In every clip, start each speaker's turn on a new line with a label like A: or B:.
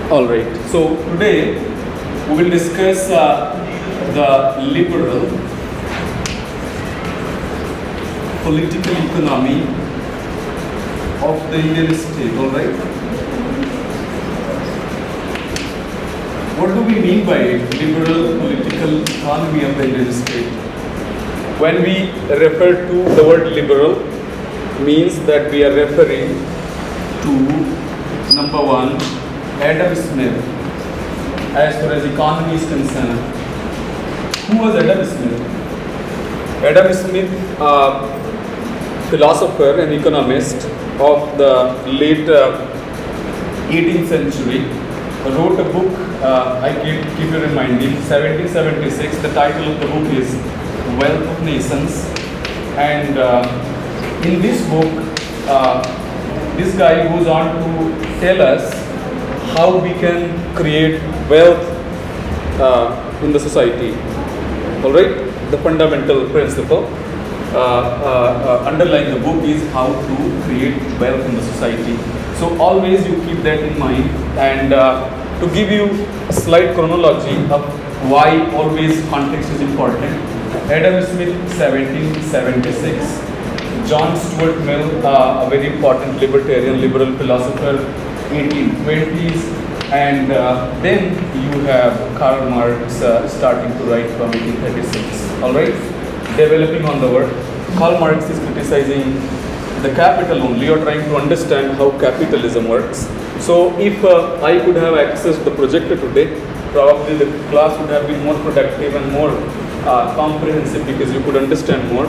A: Alright, so today we will discuss the liberal political economy of the Indian state, alright? What do we mean by liberal political economy of the Indian state? When we refer to the word liberal, means that we are referring to number one, Adam Smith, as far as economy is concerned. Who was Adam Smith? Adam Smith, philosopher and economist of the late 18th century, wrote a book, I keep you reminding, 1776. The title of the book is Wealth of Nations. And in this book, this guy goes on to tell us how we can create wealth in the society. Alright, the fundamental principle underlying the book is how to create wealth in the society. So always you keep that in mind, and to give you a slight chronology of why always context is important. Adam Smith, 1776. John Stuart Mill, a very important libertarian, liberal philosopher, 1820s, and then you have Karl Marx starting to write from 1836. All right, developing on the word. Karl Marx is criticizing the capital only, or trying to understand how capitalism works. So if I could have accessed the projector today, probably the class would have been more productive and more comprehensive, because you could understand more.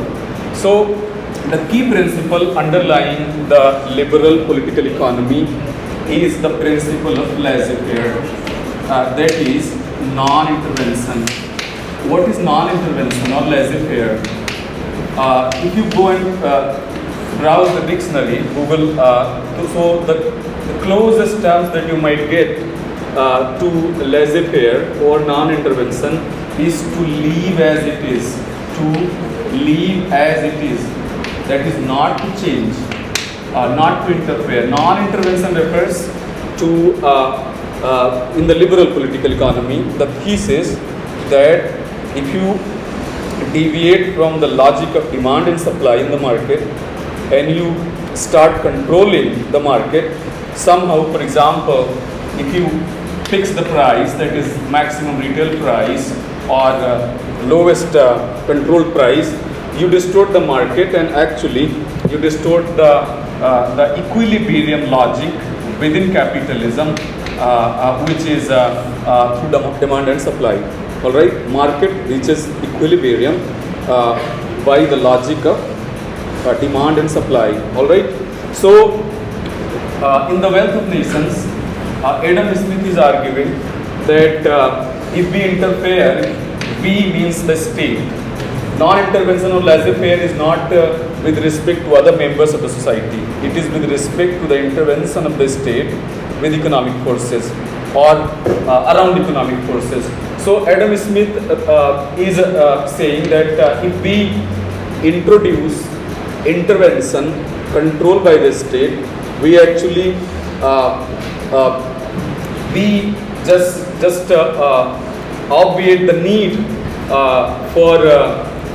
A: So the key principle underlying the liberal political economy is the principle of laissez-faire, that is non-intervention. What is non-intervention or laissez-faire? If you go and browse the dictionary, Google, so the closest terms that you might get to laissez-faire or non-intervention is to leave as it is. To leave as it is. That is not to change. Not to interfere. Non-intervention refers to, in the liberal political economy, the thesis that if you deviate from the logic of demand and supply in the market, and you start controlling the market, somehow, for example, if you fix the price, that is maximum retail price or lowest controlled price, you distort the market, and actually you distort the equilibrium logic within capitalism, which is through demand and supply. All right, market reaches equilibrium by the logic of demand and supply. All right, so in the Wealth of Nations, Adam Smith is arguing that if we interfere, we means the state. Non-intervention or laissez-faire is not with respect to other members of the society. It is with respect to the intervention of the state with economic forces or around economic forces. So Adam Smith is saying that if we introduce intervention, control by the state, we actually we just obviate the need for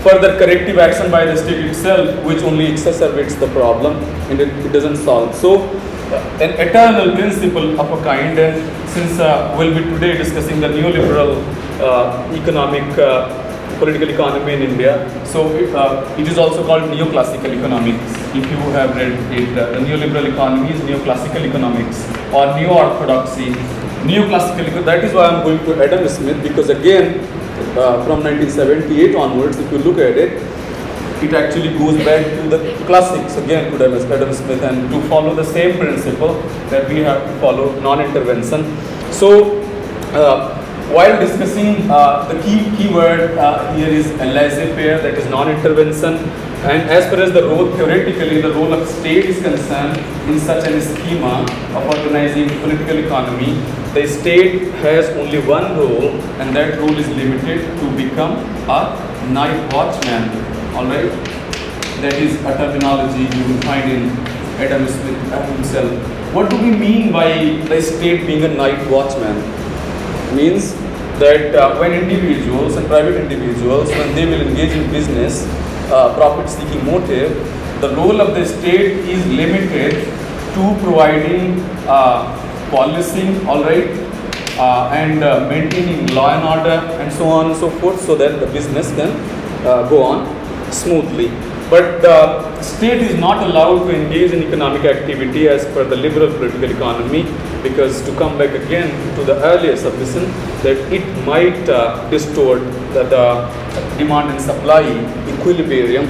A: further corrective action by the state itself, which only exacerbates the problem and it doesn't solve. So an eternal principle of a kind, and since we'll be today discussing the neoliberal economic political economy in India, so it is also called neoclassical economics. If you have read it, the neoliberal economy is neoclassical economics or neo-orthodoxy. Neoclassical, that is why I'm going to Adam Smith, because again, from 1978 onwards, if you look at it, it actually goes back to the classics, again to Adam Smith, and to follow the same principle that we have to follow, non-intervention. So, while discussing the key word here is laissez-faire, that is non-intervention, and as far as the role, theoretically, the role of state is concerned in such a schema of organizing political economy, the state has only one role, and that role is limited to become a night watchman. Alright? That is a terminology you will find in Adam Smith himself. What do we mean by the state being a night watchman? Means that when individuals and private individuals, when they will engage in business, profit-seeking motive, the role of the state is limited to providing policing, all right, and maintaining law and order and so on and so forth, so that the business can go on smoothly. But the state is not allowed to engage in economic activity as per the liberal political economy, because to come back again to the earlier submission, that it might distort the demand and supply equilibrium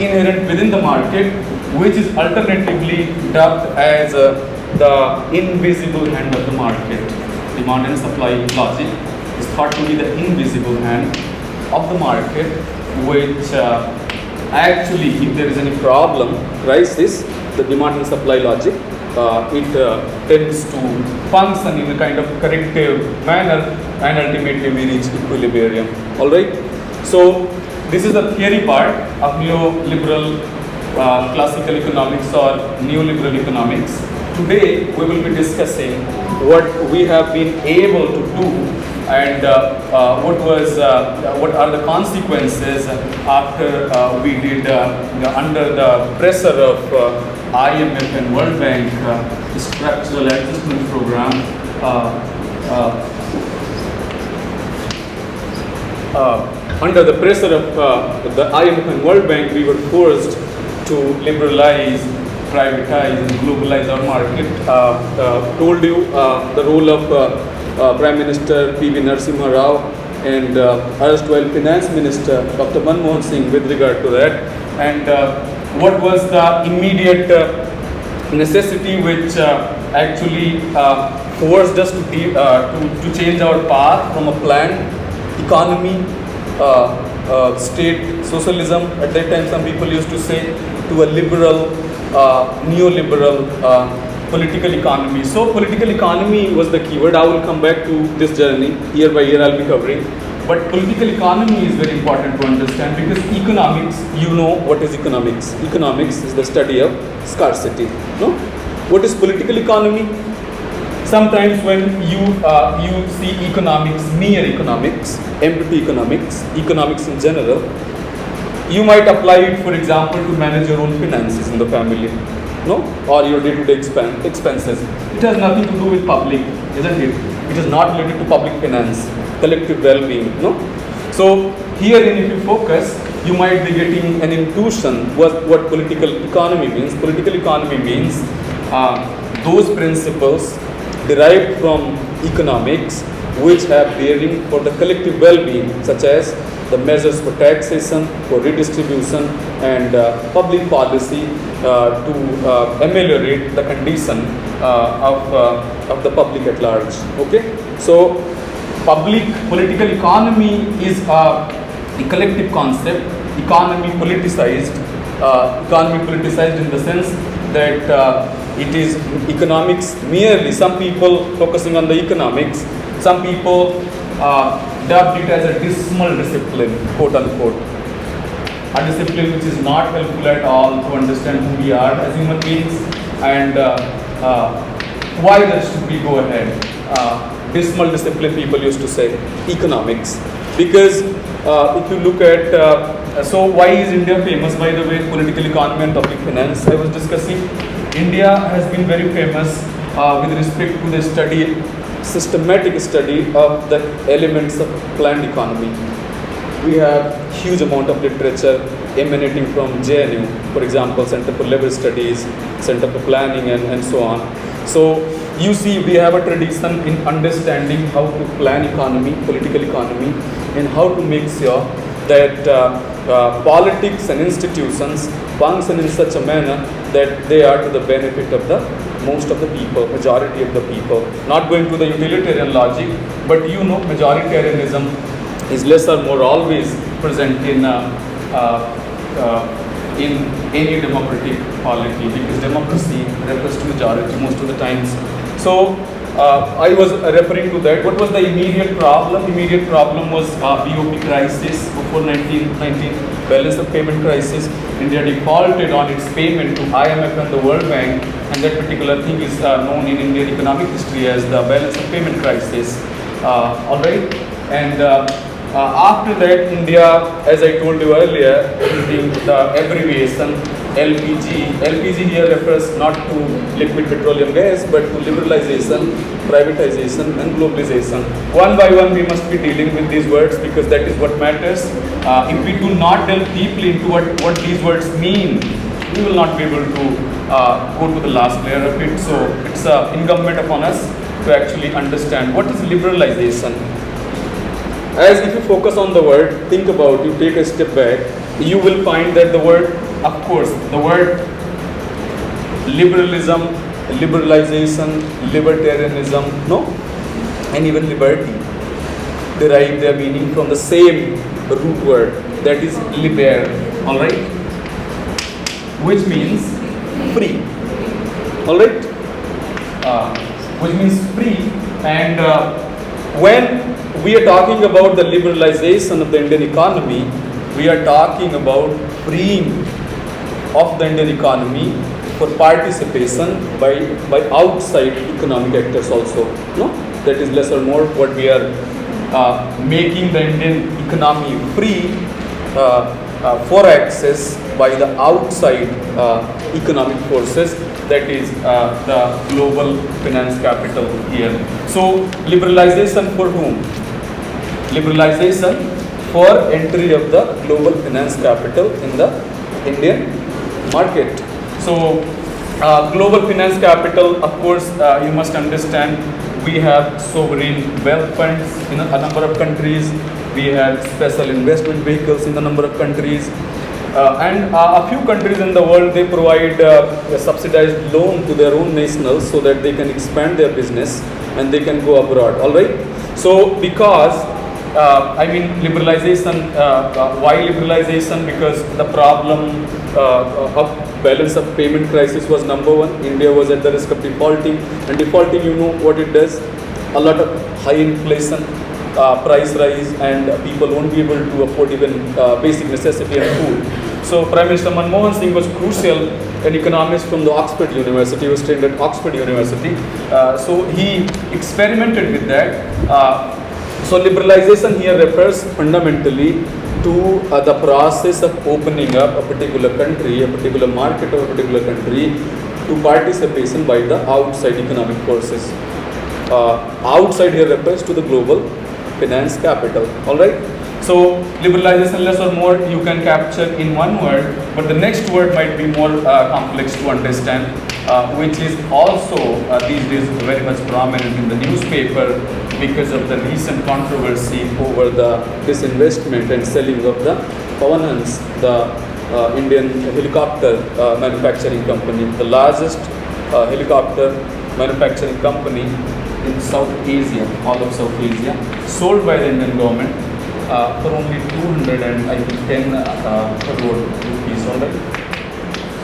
A: inherent within the market, which is alternatively dubbed as the invisible hand of the market. Demand and supply logic is thought to be the invisible hand of the market, which actually, if there is any problem, crisis, the demand and supply logic, it tends to function in a kind of corrective manner, and ultimately we reach equilibrium. All right. So this is the theory part of neoliberal classical economics or neoliberal economics. Today we will be discussing what we have been able to do, and what are the consequences after we did under the pressure of IMF and World Bank structural adjustment program. Under the pressure of the IMF and World Bank, we were forced to liberalize, privatize, and globalize our market. Told you the role of Prime Minister P.V. Narasimha Rao and erstwhile Finance Minister Dr. Manmohan Singh with regard to that, and what was the immediate necessity which actually forced us to change our path from a planned economy, state socialism at that time some people used to say, to a liberal, neoliberal political economy. So political economy was the keyword. I will come back to this journey year by year. I'll be covering. But political economy is very important to understand, because economics, you know what is economics. Economics is the study of scarcity. No? What is political economy? Sometimes when you see economics, mere economics, empty economics, economics in general, you might apply it, for example, to manage your own finances in the family, no, or your day-to-day expenses. It has nothing to do with public, isn't it? It is not related to public finance, collective well-being, no. So here, if you focus, you might be getting an intuition what political economy means. Political economy means those principles derived from economics which have bearing for the collective well-being, such as the measures for taxation, for redistribution, and public policy to ameliorate the condition of the public at large. Okay, so political economy is a collective concept. Economy politicized in the sense that it is economics merely. Some people focusing on the economics, some people dubbed it as a dismal discipline, quote unquote. A discipline which is not helpful at all to understand who we are as human beings, and why that should we go ahead. Dismal discipline, people used to say, economics. Because if you look at, so why is India famous, by the way, political economy and public finance? I was discussing, India has been very famous with respect to the study, systematic study of the elements of planned economy. We have huge amount of literature emanating from JNU, for example, Center for Labor Studies, Center for Planning, and so on. So you see, we have a tradition in understanding how to plan economy, political economy, and how to make sure that politics and institutions function in such a manner that they are to the benefit of the most of the people, majority of the people. Not going to the utilitarian logic, but you know, majoritarianism is less or more always present in any democratic polity, because democracy refers to majority most of the times. So I was referring to that. What was the immediate problem? Immediate problem was BOP crisis before 1919, balance of payment crisis. India defaulted on its payment to IMF and the World Bank, and that particular thing is known in Indian economic history as the balance of payment crisis. All right, and after that, India, as I told you earlier, using the abbreviation LPG. LPG here refers not to liquid petroleum gas, but to liberalization, privatization, and globalization. One by one, we must be dealing with these words because that is what matters. If we do not delve deeply into what these words mean, we will not be able to go to the last layer of it. So it's incumbent upon us to actually understand what is liberalization. As if you focus on the word, think about, you take a step back, you will find that the word, of course, the word liberalism, liberalization, libertarianism, no, and even liberty derive their meaning from the same root word, that is liber, all right, which means free, all right, which means free. And when we are talking about the liberalization of the Indian economy, we are talking about freeing of the Indian economy for participation by outside economic actors also. No, that is less or more what we are making the Indian economy free for access by the outside economic forces, that is the global finance capital here. So liberalization for whom? Liberalization for entry of the global finance capital in the Indian market. So global finance capital, of course, you must understand, we have sovereign wealth funds in a number of countries, we have special investment vehicles in a number of countries, and a few countries in the world, they provide a subsidized loan to their own nationals so that they can expand their business and they can go abroad, all right. So because I mean liberalization, why liberalization? Because the problem of balance of payment crisis was number one. India was at the risk of defaulting, and defaulting, you know what it does, a lot of high inflation, price rise, and people won't be able to afford even basic necessity and food. So Prime Minister Manmohan Singh was crucial, an economist from the Oxford University, was trained at Oxford University. So he experimented with that. So liberalization here refers fundamentally to the process of opening up a particular country, a particular market of a particular country to participation by the outside economic forces. Outside here refers to the global finance capital, all right. So liberalization, less or more, you can capture in one word, but the next word might be more complex to understand, which is also these days very much prominent in the newspaper because of the recent controversy over the disinvestment and selling of the Pavanans, the Indian helicopter manufacturing company, the largest helicopter manufacturing company in South Asia, all of South Asia, sold by the Indian government for only 210 crore rupees, all right.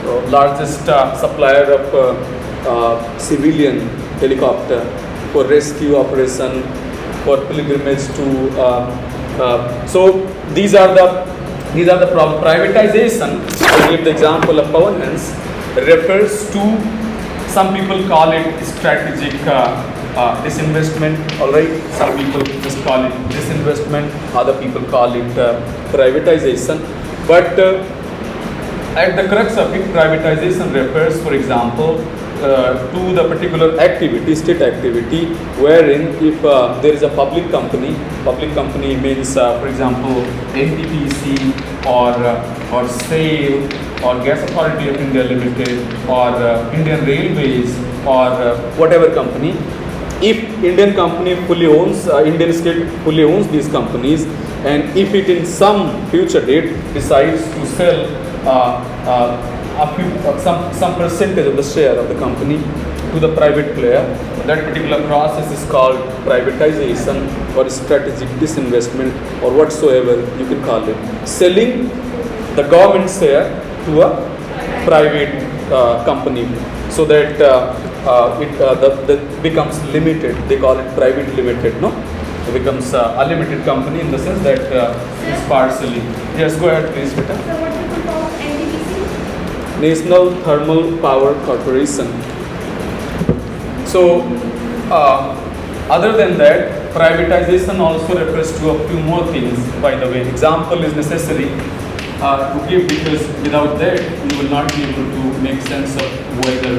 A: So largest supplier of civilian helicopter for rescue operation, for pilgrimage to. So these are the problem. Privatization, to give the example of Pavanans, refers to, some people call it strategic disinvestment, all right. Some people just call it disinvestment, other people call it privatization. But at the crux of it, privatization refers, for example, to the particular activity, state activity, wherein if there is a public company means, for example, NTPC or SAIL or Gas Authority of India Limited or Indian Railways or whatever company. If Indian company fully owns, Indian state fully owns these companies, and if it in some future date decides to sell some percentage of the share of the company to the private player, that particular process is called privatization or strategic disinvestment or whatsoever you can call it. Selling the government share to a private company so that it becomes limited. They call it private limited, no? It becomes a limited company in the sense that it's partially. Yes, go ahead please, Vita.
B: So what do you call NTPC?
A: National Thermal Power Corporation. So, other than that, privatization also refers to a few more things, by the way. Example is necessary to give, because without that, you will not be able to make sense of whether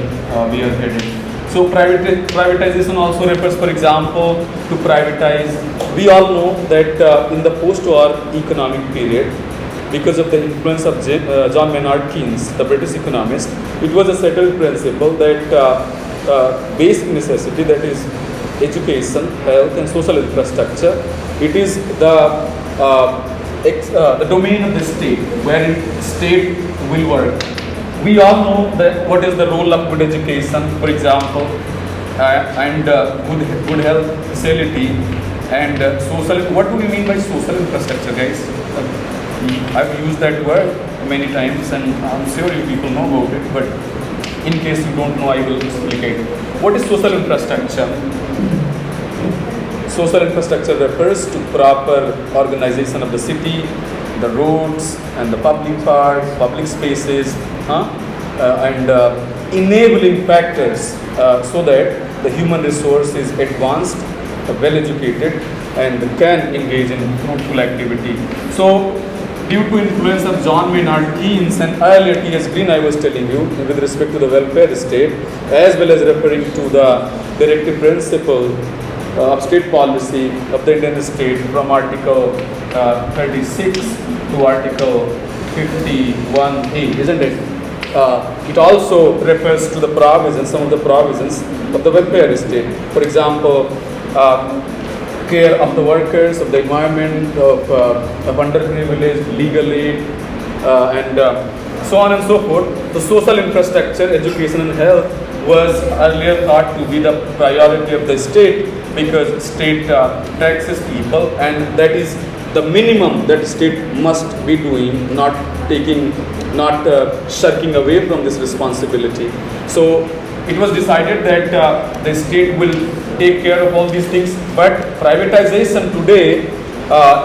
A: we are headed. So privatization also refers, for example, to privatize. We all know that in the post-war economic period, because of the influence of John Maynard Keynes, the British economist, it was a settled principle that basic necessity, that is education, health and social infrastructure, it is the domain of the state, wherein state will work. We all know that what is the role of good education, for example, and good health facility and social. What do we mean by social infrastructure, guys? I've used that word many times, and I'm sure you people know about it. But in case you don't know, I will explicate. What is social infrastructure? Social infrastructure refers to proper organization of the city, the roads and the public parks, public spaces, and enabling factors so that the human resource is advanced, well educated, and can engage in fruitful activity. So, due to influence of John Maynard Keynes and earlier T.S. Green, I was telling you, with respect to the welfare state, as well as referring to the directive principle of state policy of the Indian state from Article 36 to Article 51A, isn't it? It also refers to the provisions, some of the provisions of the welfare state. For example, care of the workers, of the environment, of underprivileged, legal aid, and so on and so forth. The social infrastructure, education and health was earlier thought to be the priority of the state, because state taxes people, and that is the minimum that state must be doing, not shirking away from this responsibility. So it was decided that the state will take care of all these things. But privatization today,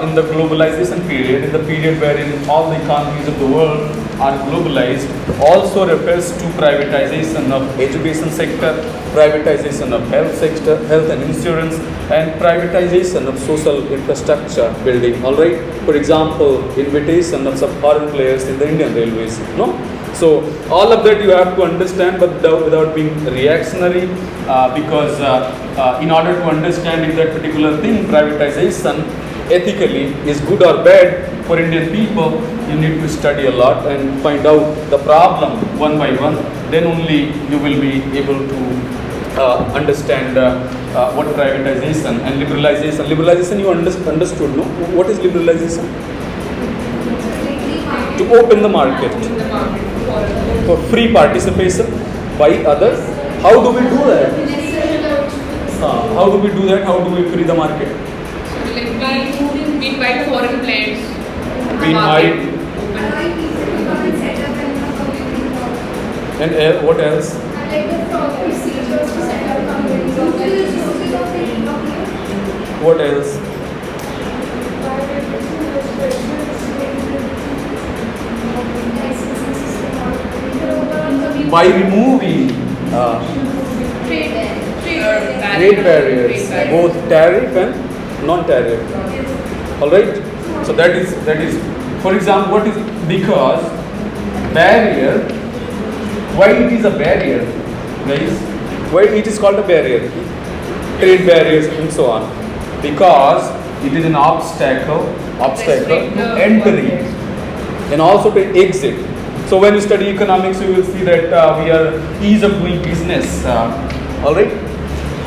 A: in the globalization period, in the period wherein all the economies of the world are globalized, also refers to privatization of education sector, privatization of health sector, health and insurance, and privatization of social infrastructure building. All right. For example, invitation of some foreign players in the Indian railways. No. So all of that you have to understand, but without being reactionary, because in order to understand if that particular thing, privatization, ethically is good or bad for Indian people, you need to study a lot and find out the problem one by one. Then only you will be able to understand what privatization and liberalization. Liberalization you understood, no? What is liberalization? To open the market for free participation by others. How do we do that? How do we do that? How do we free the market?
B: We invite foreign players.
A: We invite. And what else? What else? By removing trade barriers, both tariff and non-tariff. All right. So that is, for example, what is, because barrier. Why it is a barrier, guys? Why it is called a barrier? Trade barriers and so on. Because it is an obstacle to entry and also to exit. So when you study economics, you will see that we are ease of doing business. All right,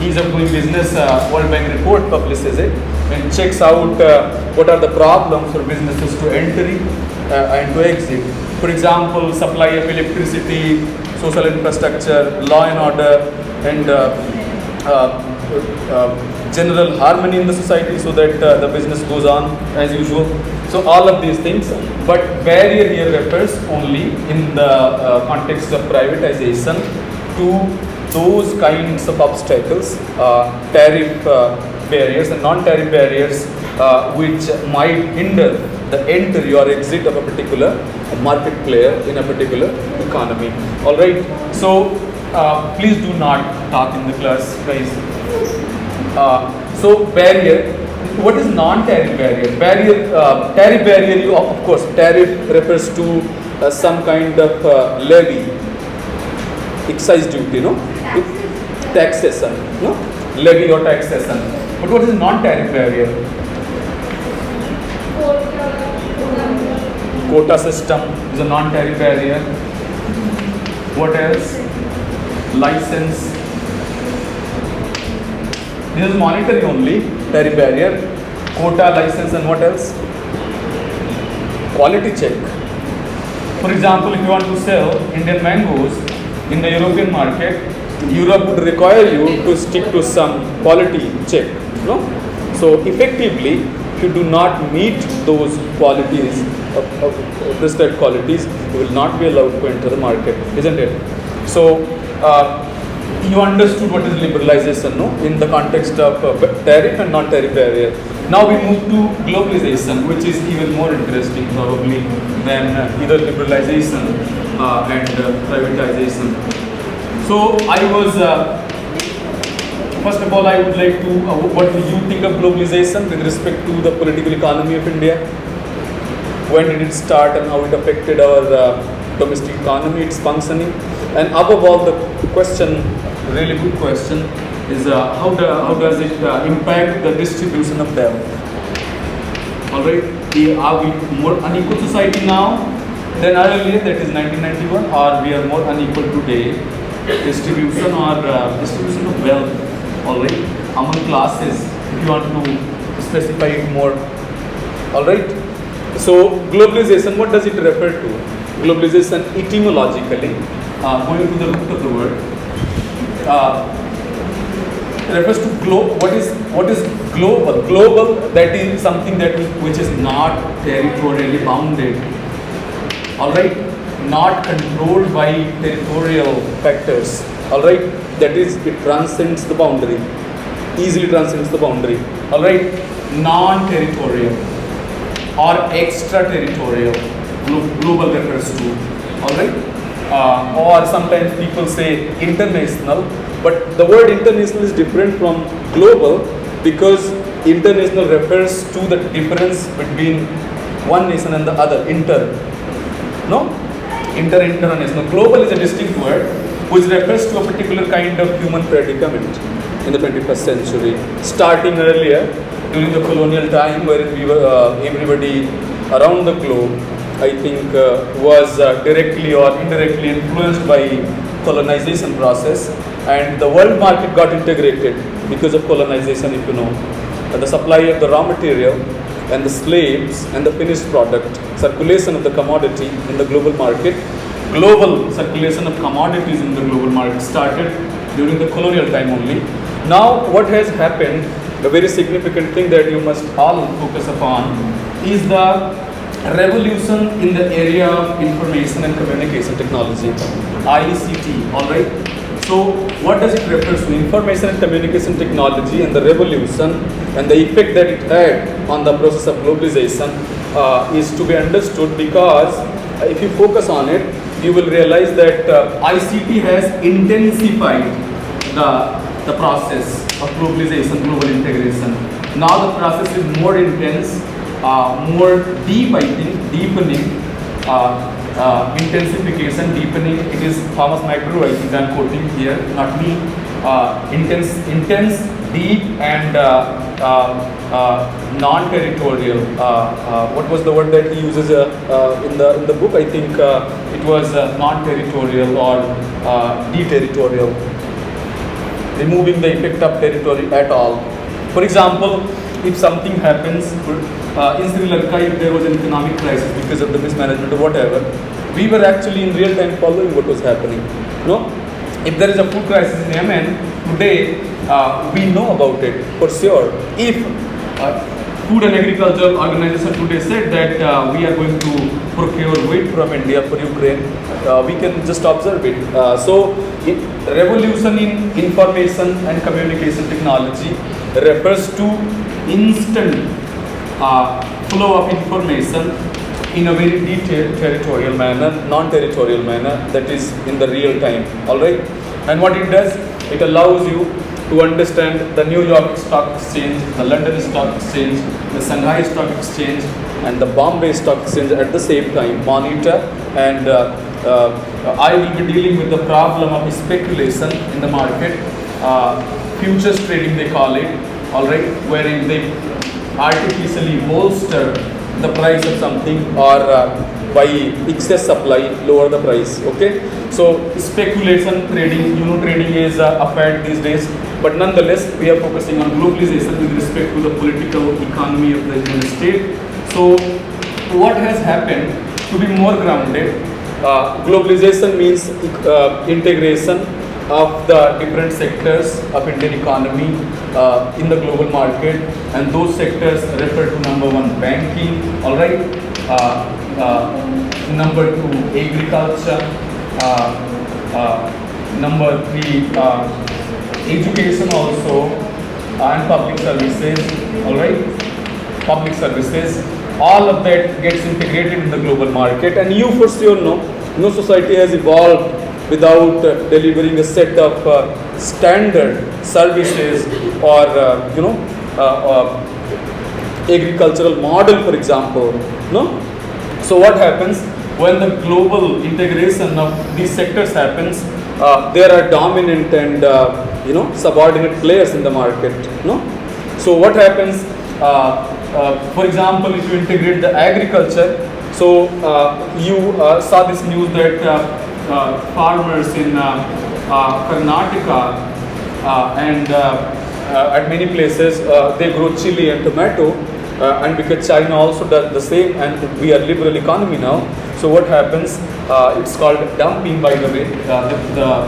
A: ease of doing business. World Bank report publishes it and checks out what are the problems for businesses to entry and to exit. For example, supply of electricity, social infrastructure, law and order, and general harmony in the society, so that the business goes on as usual. So all of these things, but barrier here refers only in the context of privatization to those kinds of obstacles, tariff barriers and non-tariff barriers, which might hinder the entry or exit of a particular market player in a particular economy. All right. So Please do not talk in the class, guys. So barrier. What is non-tariff barrier? Tariff barrier. Of course, tariff refers to some kind of levy, excise duty, no? Taxation, no? Levy or taxation. But what is non-tariff barrier? Quota system is a non-tariff barrier. What else? License. This is monetary only, tariff barrier. Quota, license, and what else? Quality check. For example, if you want to sell Indian mangoes in the European market, Europe would require you to stick to some quality check, no? So effectively, if you do not meet those qualities, prescribed qualities, you will not be allowed to enter the market, isn't it? So you understood what is liberalization, no? In the context of tariff and non-tariff barrier. Now we move to globalization, which is even more interesting probably than either liberalization and privatization. So I was, first of all, I would like to, what do you think of globalization with respect to the political economy of India? When did it start and how it affected our domestic economy, its functioning? And above all, the question, really good question, is how does it impact the distribution of wealth? All right, are we more unequal society now than earlier, that is 1991, or we are more unequal today? Distribution of wealth, all right, among classes, if you want to specify it more. All right, so globalization, what does it refer to? Globalization etymologically, going to the root of the word, refers to what is global. Global, that is something which is not territorially bounded. All right, not controlled by territorial factors. All right, that is, it transcends the boundary, easily transcends the boundary. All right, non-territorial or extraterritorial, global refers to. All right, or sometimes people say international, but the word international is different from global because international refers to the difference between one nation and the other. International. Global is a distinct word which refers to a particular kind of human predicament in the 21st century, starting earlier during the colonial time, wherein we were everybody around the globe, I think, was directly or indirectly influenced by colonization process, and the world market got integrated because of colonization, if you know. The supply of the raw material and the slaves and the finished product, circulation of the commodity in the global market, global circulation of commodities in the global market started during the colonial time only. Now what has happened, the very significant thing that you must all focus upon is the revolution in the area of information and communication technology, ICT, all right? So what does it refer to? Information and communication technology and the revolution and the effect that it had on the process of globalization is to be understood, because if you focus on it, you will realize that ICT has intensified the process of globalization, global integration. Now the process is more intense, more deep, I think, deepening, intensification, deepening. It is Thomas McGrew, I think I'm quoting here, not me. Intense, deep, and non-territorial. What was the word that he uses in the book? I think it was non-territorial or deterritorial, removing the effect of territory at all. For example, if something happens in Sri Lanka, if there was an economic crisis because of the mismanagement or whatever, we were actually in real time following what was happening. No? If there is a food crisis in Yemen today, we know about it for sure. If Food and Agriculture Organization today said that we are going to procure wheat from India for Ukraine, we can just observe it. So, revolution in information and communication technology refers to instant flow of information in a very detailed territorial manner, non-territorial manner, that is in the real time. All right. And what it does, it allows you to understand the New York Stock Exchange, the London Stock Exchange, the Shanghai Stock Exchange, and the Bombay Stock Exchange at the same time, monitor. And I will be dealing with the problem of speculation in the market, futures trading they call it, alright, wherein they artificially bolster the price of something, or by excess supply lower the price. Okay, so speculation trading, trading is a fad these days, but nonetheless we are focusing on globalization with respect to the political economy of the United States. So what has happened, to be more grounded, globalization means integration of the different sectors of Indian economy in the global market, and those sectors refer to number one, banking, all right, number two, agriculture, number three, education also, and public services, all right, public services. All of that gets integrated in the global market, and you for sure know, no society has evolved without delivering a set of standard services, or agricultural model, for example. No. So what happens when the global integration of these sectors happens? There are dominant and subordinate players in the market. No. So what happens? For example, if you integrate the agriculture, so you saw this news that farmers in Karnataka and at many places they grow chili and tomato, and because China also does the same, and we are liberal economy now. So what happens? It's called dumping, by the way, the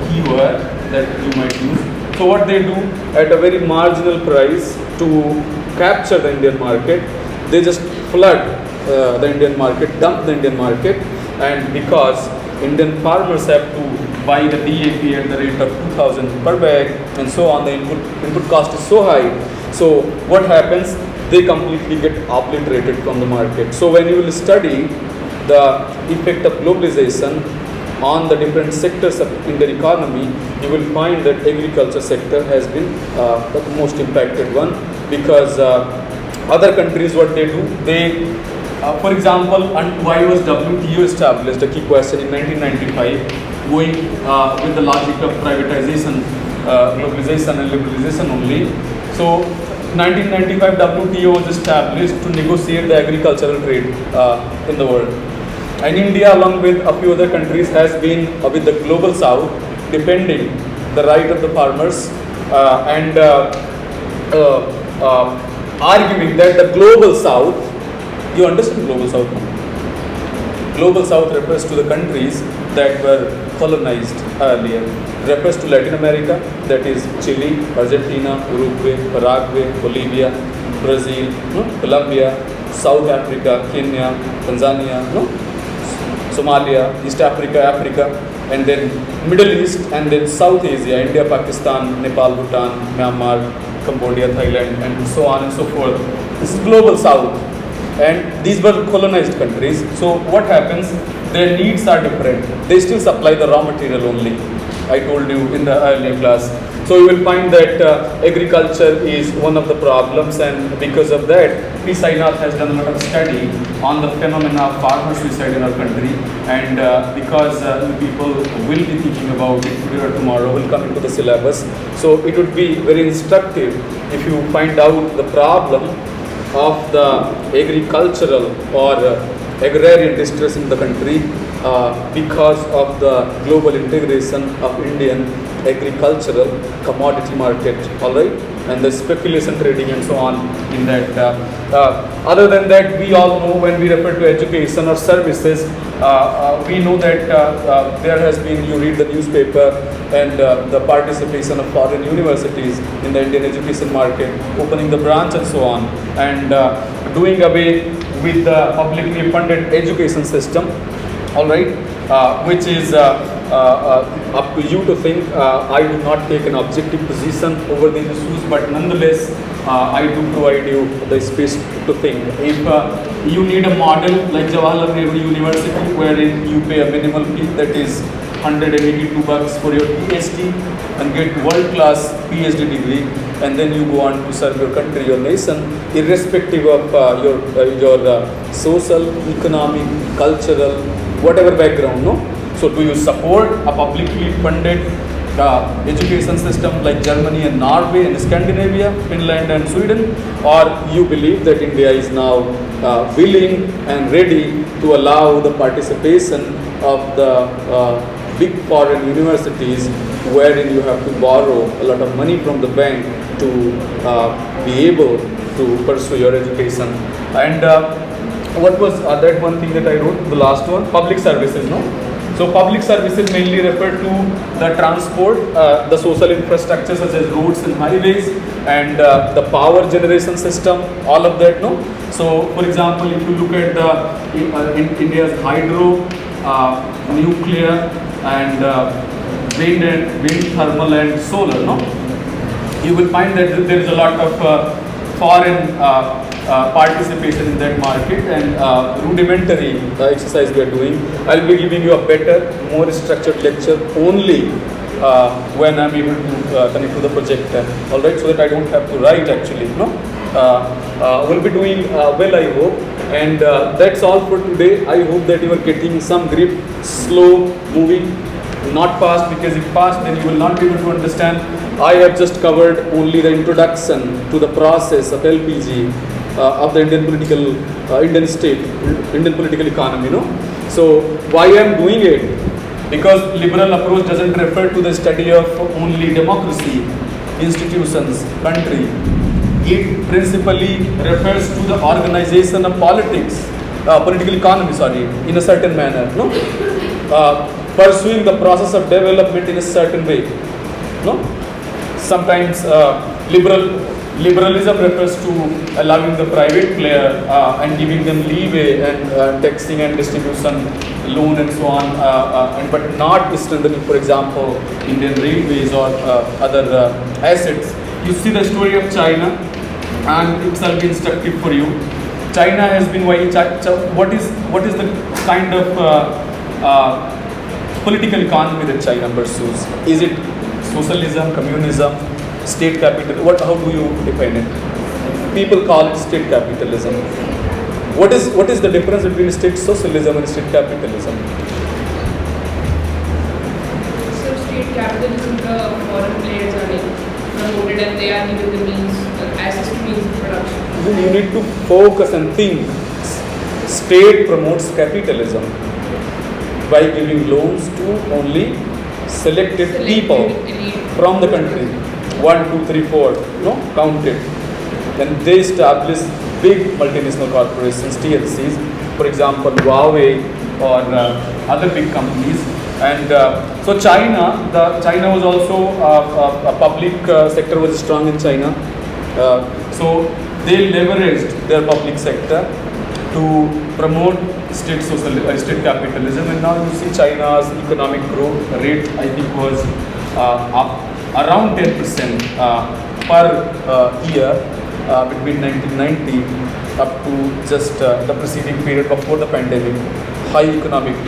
A: keyword that you might use. So what they do, at a very marginal price, to capture the Indian market, they just flood the Indian market, dump the Indian market. And because Indian farmers have to buy the DAP at the rate of 2,000 per bag and so on, the input cost is so high. So what happens? They completely get obliterated from the market. So when you will study the effect of globalization on the different sectors of Indian economy, you will find that agriculture sector has been the most impacted one, because other countries, what they do, they for example, and why was WTO established? A key question in 1995, going with the logic of privatization, globalization and liberalization only. So 1995 WTO was established to negotiate the agricultural trade in the world. And India, along with a few other countries, has been with the global south, defending the right of the farmers and arguing that the global south, you understand global south? Global south refers to the countries that were colonized earlier. Refers to Latin America, that is Chile, Argentina, Uruguay, Paraguay, Bolivia, Brazil, Colombia, South Africa, Kenya, Tanzania, Somalia, East Africa, Africa, and then Middle East, and then South Asia, India, Pakistan, Nepal, Bhutan, Myanmar, Cambodia, Thailand, and so on and so forth. This is global south. And these were colonized countries. So what happens? Their needs are different. They still supply the raw material only. I told you in the earlier class. So you will find that agriculture is one of the problems, and because of that, P. Sainath has done a lot of study on the phenomena of farmer suicide in our country, and because you people will be thinking about it today or tomorrow, will come into the syllabus. So it would be very instructive if you find out the problem of the agricultural or agrarian distress in the country because of the global integration of Indian agricultural commodity market, all right, and the speculation trading and so on in that. Other than that, we all know when we refer to education or services, we know that there has been, you read the newspaper, and the participation of foreign universities in the Indian education market, opening the branch and so on, and doing away with the publicly funded education system, all right, which is up to you to think. I do not take an objective position over these issues, but nonetheless, I do provide you the space to think. If you need a model like Jawaharlal Nehru University, wherein you pay a minimal fee, that is $182 for your PhD and get world-class PhD degree, and then you go on to serve your country, your nation, irrespective of your social, economic, cultural, whatever background, no? So do you support a publicly funded education system like Germany and Norway and Scandinavia, Finland and Sweden, or you believe that India is now willing and ready to allow the participation of the big foreign universities wherein you have to borrow a lot of money from the bank to be able to pursue your education? And what was that one thing that I wrote, the last one? Public services, no? So public services mainly refer to the transport, the social infrastructure such as roads and highways, and the power generation system, all of that, no? So for example, if you look at in India's hydro, nuclear and wind, thermal and solar, no? You will find that there is a lot of foreign participation in that market, and rudimentary exercise we are doing. I'll be giving you a better, more structured lecture only when I'm able to connect to the projector, alright, so that I don't have to write actually, no? We'll be doing well, I hope, and that's all for today. I hope that you are getting some grip, slow moving, not fast, because if fast then you will not be able to understand. I have just covered only the introduction to the process of LPG of the Indian political, Indian state, Indian political economy, no? So why I am doing it? Because liberal approach doesn't refer to the study of only democracy, institutions, country. It principally refers to the organization of politics, political economy, sorry, in a certain manner, no? Pursuing the process of development in a certain way, no? Sometimes liberalism refers to allowing the private player and giving them leeway and taxing and distribution, loan and so on, but not strengthening, for example, Indian railways or other assets. You see the story of China, and it shall be instructive for you. China has been what is the kind of political economy that China pursues? Is it socialism, communism, state capital? How do you define it? People call it state capitalism. What is the difference between state socialism and state capitalism?
B: So state capitalism, the foreign players are promoted and they are given the means, access to means of production.
A: You need to focus and think. State promotes capitalism by giving loans to only selected people from the country. 1, 2, 3, 4, no, count it. Then they establish big multinational corporations, TLCs, for example, Huawei or other big companies. And so China was also a public sector was strong in China. So they leveraged their public sector to promote state capitalism, and now you see China's economic growth rate, I think, was up around 10% per year between 1990 up to just the preceding period before the pandemic. High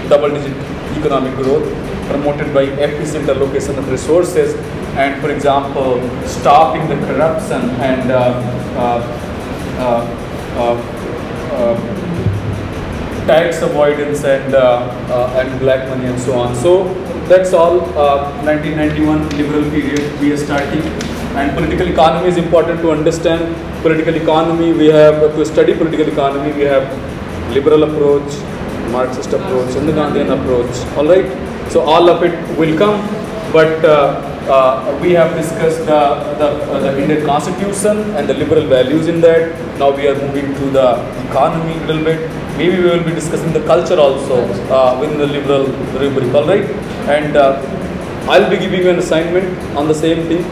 A: double-digit economic growth promoted by efficient allocation of resources, and, for example, stopping the corruption and tax avoidance and black money and so on. So that's all. 1991 liberal period we are starting, and political economy is important to understand. Political economy, we have to study political economy. We have liberal approach, Marxist approach, and the Gandhian approach. All right. So all of it will come, but we have discussed the Indian Constitution and the liberal values in that. Now we are moving to the economy a little bit. Maybe we will be discussing the culture also within the liberal rubric, all right? And I'll be giving you an assignment on the same thing,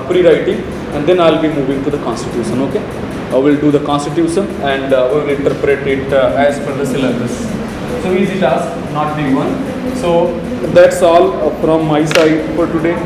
A: pre-writing, and then I'll be moving to the Constitution, okay? I will do the Constitution and we will interpret it as per the syllabus. So easy task, not big one. So that's all from my side for today.